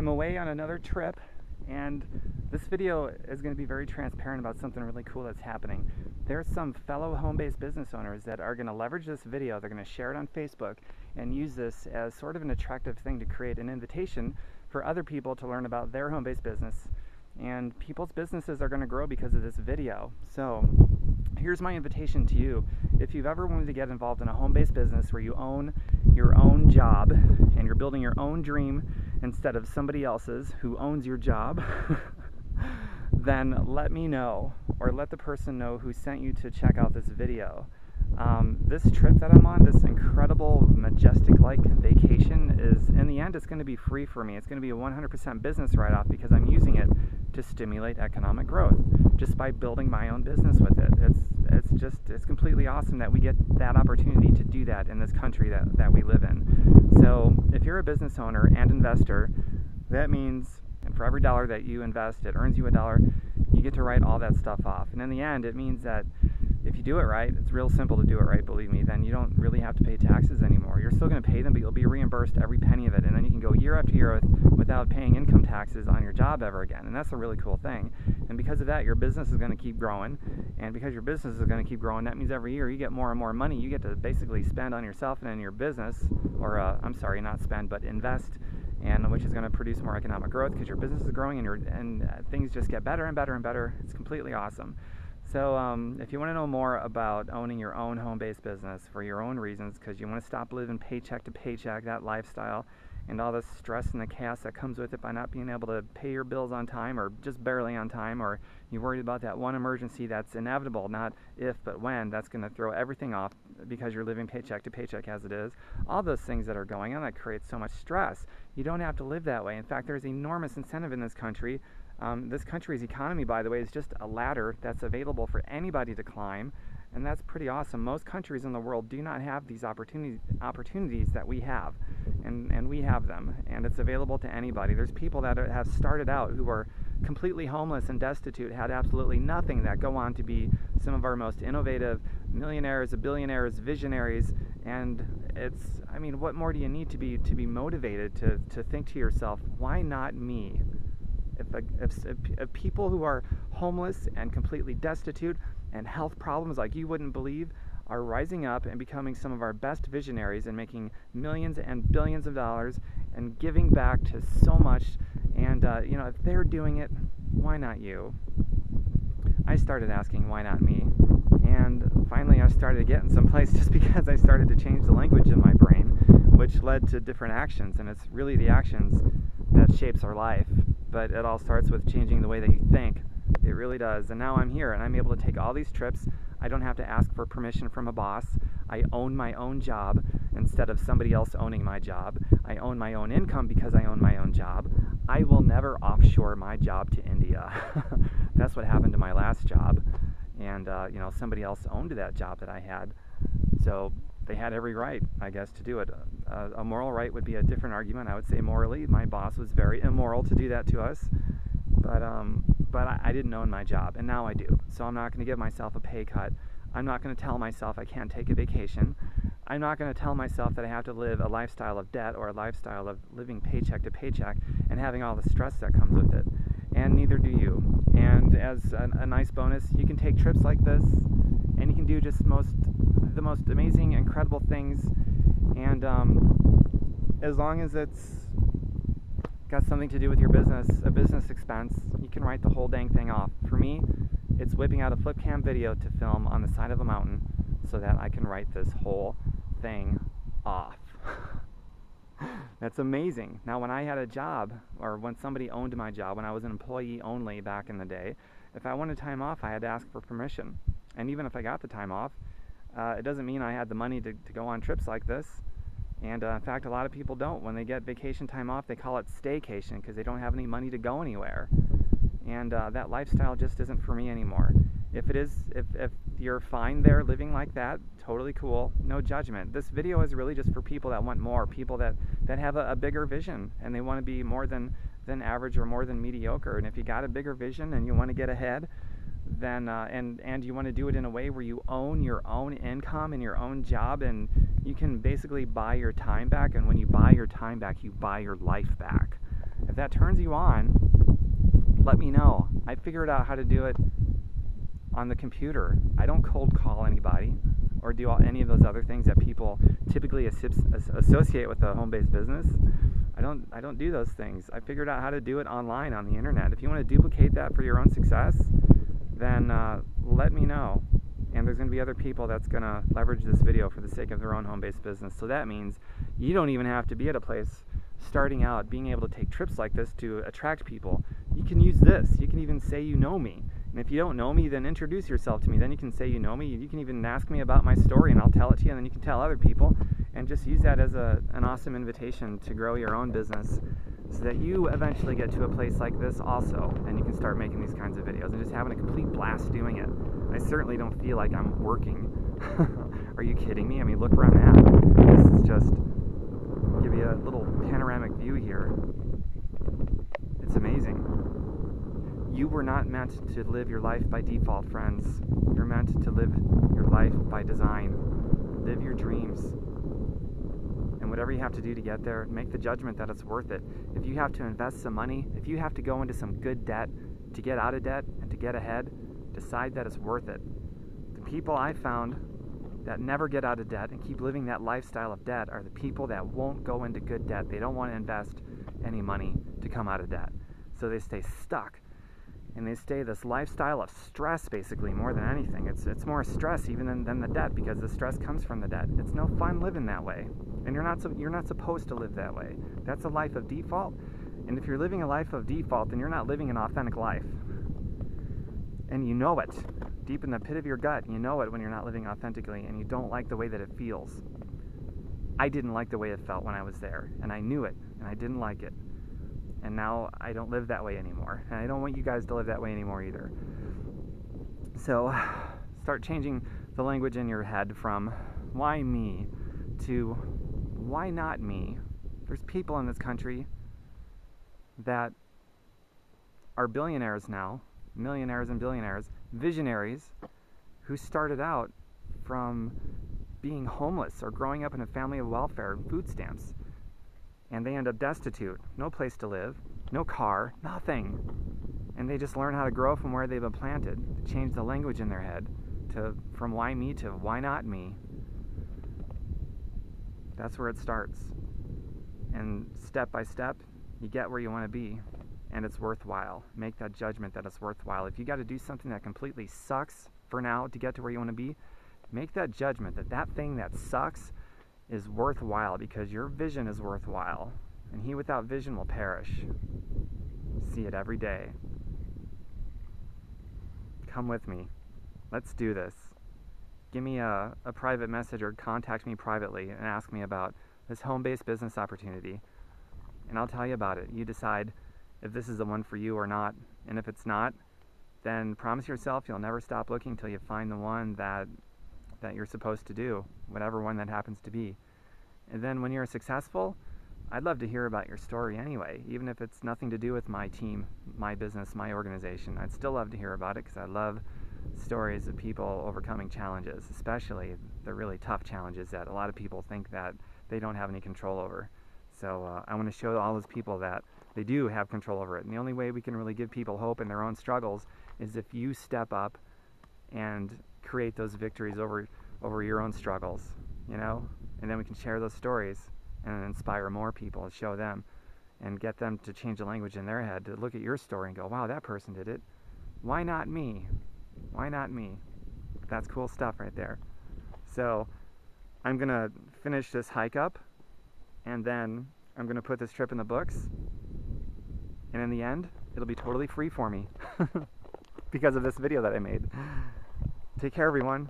I'm away on another trip, and this video is going to be very transparent about something really cool that's happening. There's some fellow home-based business owners that are going to leverage this video. They're going to share it on Facebook and use this as sort of an attractive thing to create an invitation for other people to learn about their home-based business. And people's businesses are going to grow because of this video. So here's my invitation to you. If you've ever wanted to get involved in a home-based business where you own your own job and you're building your own dream instead of somebody else's who owns your job, then let me know, or let the person know who sent you to check out this video. This trip that I'm on, this incredible, majestic-like vacation, is, in the end, it's going to be free for me. It's going to be a 100% business write-off because I'm using it to stimulate economic growth just by building my own business with it. It's completely awesome that we get that opportunity to do that in this country that we live in. So if you're a business owner and investor, that means, and for every dollar that you invest, it earns you $1, you get to write all that stuff off. And in the end, it means that if you do it right, it's real simple to do it right, believe me, then you don't really have to pay taxes anymore. You're still going to pay them, but you'll be reimbursed every penny of it, and then you can go year after year without paying income taxes on your job ever again, and that's a really cool thing. And because of that, your business is going to keep growing, and because your business is going to keep growing, that means every year you get more and more money you get to basically spend on yourself and in your business, or I'm sorry, not spend, but invest, and which is going to produce more economic growth because your business is growing and things just get better and better and better. It's completely awesome. So if you want to know more about owning your own home-based business for your own reasons, because you want to stop living paycheck to paycheck, that lifestyle, and all the stress and the chaos that comes with it by not being able to pay your bills on time or just barely on time, or you're worried about that one emergency that's inevitable, not if but when, that's going to throw everything off because you're living paycheck to paycheck as it is. All those things that are going on that create so much stress. You don't have to live that way. In fact, there's enormous incentive in this country. This country's economy, by the way, is just a ladder that's available for anybody to climb, and that's pretty awesome. Most countries in the world do not have these opportunities that we have, and we have them, and it's available to anybody. There's people that have started out who are completely homeless and destitute, had absolutely nothing, that go on to be some of our most innovative millionaires, billionaires, visionaries, and I mean, what more do you need to be motivated to think to yourself, why not me? If people who are homeless and completely destitute and health problems like you wouldn't believe are rising up and becoming some of our best visionaries and making millions and billions of dollars and giving back to so much, and if they're doing it, why not you? I started asking, why not me? And finally I started getting someplace just because I started to change the language in my brain, which led to different actions, and it's really the actions that shapes our life. But it all starts with changing the way that you think. It really does. And now I'm here, and I'm able to take all these trips. I don't have to ask for permission from a boss. I own my own job instead of somebody else owning my job. I own my own income because I own my own job. I will never offshore my job to India. That's what happened to my last job. And, somebody else owned that job that I had. So they had every right, I guess, to do it. A moral right would be a different argument. I would say morally, my boss was very immoral to do that to us. But I didn't own my job, and now I do. So I'm not going to give myself a pay cut. I'm not going to tell myself I can't take a vacation. I'm not going to tell myself that I have to live a lifestyle of debt or a lifestyle of living paycheck to paycheck and having all the stress that comes with it. And neither do you. And as a nice bonus, you can take trips like this, and you can do just the most amazing, incredible things. And as long as it's got something to do with your business, a business expense, you can write the whole dang thing off. For me, it's whipping out a flip cam video to film on the side of a mountain so that I can write this whole thing off. That's amazing. Now, when I had a job, or when somebody owned my job, when I was an employee only back in the day, if I wanted time off, I had to ask for permission. And even if I got the time off, it doesn't mean I had the money to go on trips like this. And in fact, a lot of people don't. When they get vacation time off, they call it staycation because they don't have any money to go anywhere. And that lifestyle just isn't for me anymore. If you're fine there living like that, totally cool, no judgment. This video is really just for people that want more, people that have a bigger vision, and they want to be more than average or more than mediocre. And if you got a bigger vision and you want to get ahead, then and you want to do it in a way where you own your own income and your own job, and you can basically buy your time back. And when you buy your time back, you buy your life back. If that turns you on, let me know. I figured out how to do it on the computer. I don't cold call anybody or do any of those other things that people typically associate with a home-based business. I don't do those things. I figured out how to do it online on the internet. If you want to duplicate that for your own success, then let me know. And there's going to be other people that's going to leverage this video for the sake of their own home-based business. So that means you don't even have to be at a place starting out, being able to take trips like this to attract people. You can use this. You can even say you know me. And if you don't know me, then introduce yourself to me. Then you can say you know me. You can even ask me about my story and I'll tell it to you, and then you can tell other people. And just use that as an awesome invitation to grow your own business so that you eventually get to a place like this also, and you can start making these kinds of videos and just having a complete blast doing it. I certainly don't feel like I'm working. Are you kidding me? I mean, look where I'm at. This is just, give you a little panoramic view here. It's amazing. You were not meant to live your life by default, friends. You're meant to live your life by design. Live your dreams. And whatever you have to do to get there, make the judgment that it's worth it. If you have to invest some money, if you have to go into some good debt to get out of debt and to get ahead, decide that it's worth it. The people I found that never get out of debt and keep living that lifestyle of debt are the people that won't go into good debt. They don't want to invest any money to come out of debt. So they stay stuck. And they stay this lifestyle of stress, basically, more than anything. It's more stress even than the debt, because the stress comes from the debt. It's no fun living that way. And you're not supposed to live that way. That's a life of default. And if you're living a life of default, then you're not living an authentic life. And you know it. Deep in the pit of your gut, you know it when you're not living authentically and you don't like the way that it feels. I didn't like the way it felt when I was there, and I knew it, and I didn't like it. And now I don't live that way anymore. And I don't want you guys to live that way anymore either. So start changing the language in your head from why me to why not me. There's people in this country that are billionaires now, millionaires and billionaires, visionaries, who started out from being homeless or growing up in a family of welfare and food stamps. And they end up destitute, no place to live, no car, nothing. And they just learn how to grow from where they've been planted, to change the language in their head from why me to why not me. That's where it starts. And step by step, you get where you want to be, and it's worthwhile. Make that judgment that it's worthwhile. If you got to do something that completely sucks for now to get to where you want to be, make that judgment that that thing that sucks is worthwhile, because your vision is worthwhile, and he without vision will perish. See it every day. Come with me. Let's do this. Give me a private message or contact me privately and ask me about this home-based business opportunity, and I'll tell you about it. You decide if this is the one for you or not, and if it's not, then promise yourself you'll never stop looking until you find the one that you're supposed to do, whatever one that happens to be. And then when you're successful, I'd love to hear about your story anyway, even if it's nothing to do with my team, my business, my organization. I'd still love to hear about it, because I love stories of people overcoming challenges, especially the really tough challenges that a lot of people think that they don't have any control over. So I want to show all those people that they do have control over it. And the only way we can really give people hope in their own struggles is if you step up and create those victories over your own struggles, you know? And then we can share those stories and inspire more people and show them and get them to change the language in their head, to look at your story and go, wow, that person did it. Why not me? Why not me? That's cool stuff right there. So I'm going to finish this hike up, and then I'm going to put this trip in the books. And in the end, it'll be totally free for me because of this video that I made. Take care, everyone.